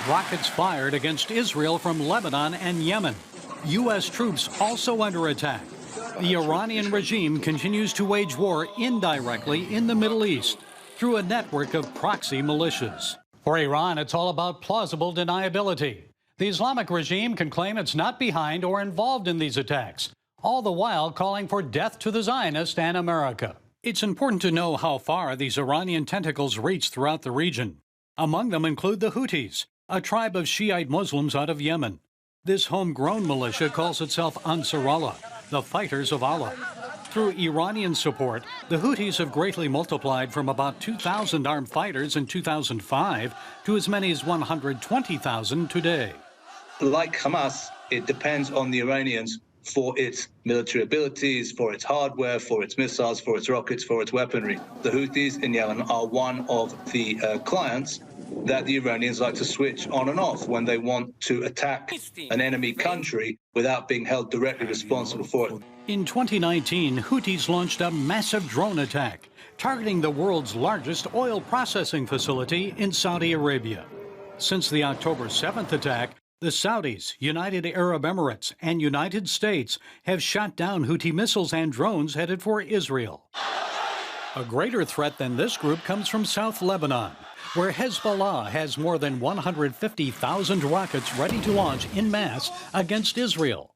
Rockets fired against Israel from Lebanon and Yemen. U.S. troops also under attack. The Iranian regime continues to wage war indirectly in the Middle East through a network of proxy militias. For Iran, it's all about plausible deniability. The Islamic regime can claim it's not behind or involved in these attacks, all the while calling for death to the Zionists and America. It's important to know how far these Iranian tentacles reach throughout the region. Among them include the Houthis, a tribe of Shiite Muslims out of Yemen. This homegrown militia calls itself Ansarullah, the Fighters of Allah. Through Iranian support, the Houthis have greatly multiplied from about 2,000 armed fighters in 2005 to as many as 120,000 today. Like Hamas, it depends on the Iranians for its military abilities, for its hardware, for its missiles, for its rockets, for its weaponry. The Houthis in Yemen are one of the clients that the Iranians like to switch on and off when they want to attack an enemy country without being held directly responsible for it. In 2019, Houthis launched a massive drone attack, targeting the world's largest oil processing facility in Saudi Arabia. Since the October 7th attack, the Saudis, United Arab Emirates, and United States have shot down Houthi missiles and drones headed for Israel. A greater threat than this group comes from South Lebanon, where Hezbollah has more than 150,000 rockets ready to launch en masse against Israel.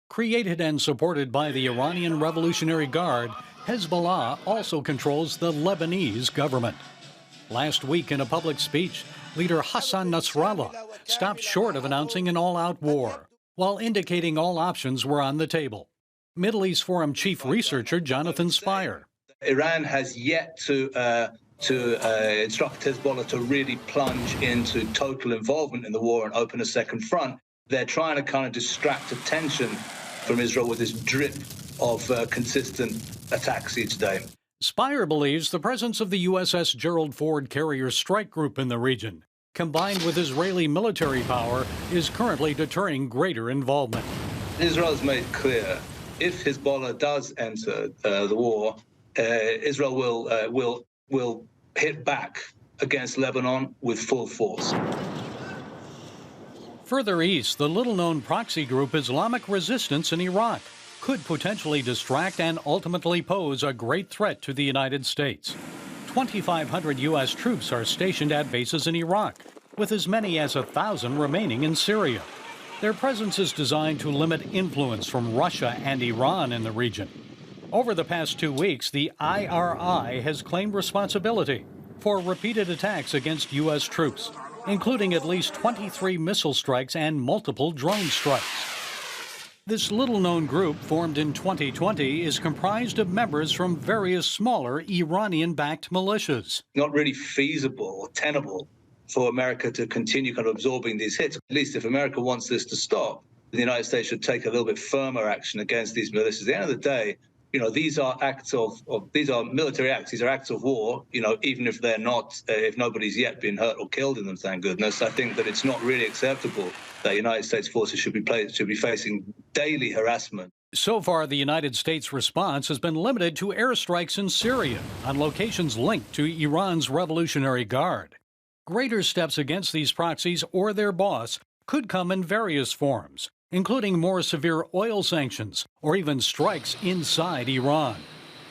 Created and supported by the Iranian Revolutionary Guard, Hezbollah also controls the Lebanese government. Last week, in a public speech, leader Hassan Nasrallah stopped short of announcing an all-out war, while indicating all options were on the table. Middle East Forum chief researcher Jonathan Spire. Iran has yet to instruct Hezbollah to really plunge into total involvement in the war and open a second front. They're trying to kind of distract attention from Israel with this drip of consistent attacks each day. Spire believes the presence of the USS Gerald Ford carrier strike group in the region, combined with Israeli military power, is currently deterring greater involvement. Israel has made clear if Hezbollah does enter the war, Israel will hit back against Lebanon with full force. Further east, the little-known proxy group Islamic Resistance in Iraq could potentially distract and ultimately pose a great threat to the United States. 2,500 U.S. troops are stationed at bases in Iraq, with as many as 1,000 remaining in Syria. Their presence is designed to limit influence from Russia and Iran in the region. Over the past 2 weeks, the IRI has claimed responsibility for repeated attacks against U.S. troops, including at least 23 missile strikes and multiple drone strikes. This little-known group, formed in 2020, is comprised of members from various smaller Iranian-backed militias. Not really feasible or tenable for America to continue kind of absorbing these hits. At least if America wants this to stop, the United States should take a little bit firmer action against these militias. At the end of the day, you know, these are acts these are military acts. These are acts of war. You know, even if they're not, if nobody's yet been hurt or killed in them, thank goodness. I think that it's not really acceptable that United States forces should be facing daily harassment. So far, the United States response has been limited to airstrikes in Syria on locations linked to Iran's Revolutionary Guard. Greater steps against these proxies or their boss could come in various forms, including more severe oil sanctions or even strikes inside Iran.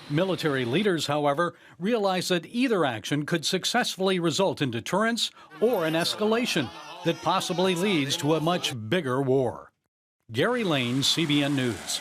Military leaders, however, realize that either action could successfully result in deterrence or an escalation that possibly leads to a much bigger war. Gary Lane, CBN News.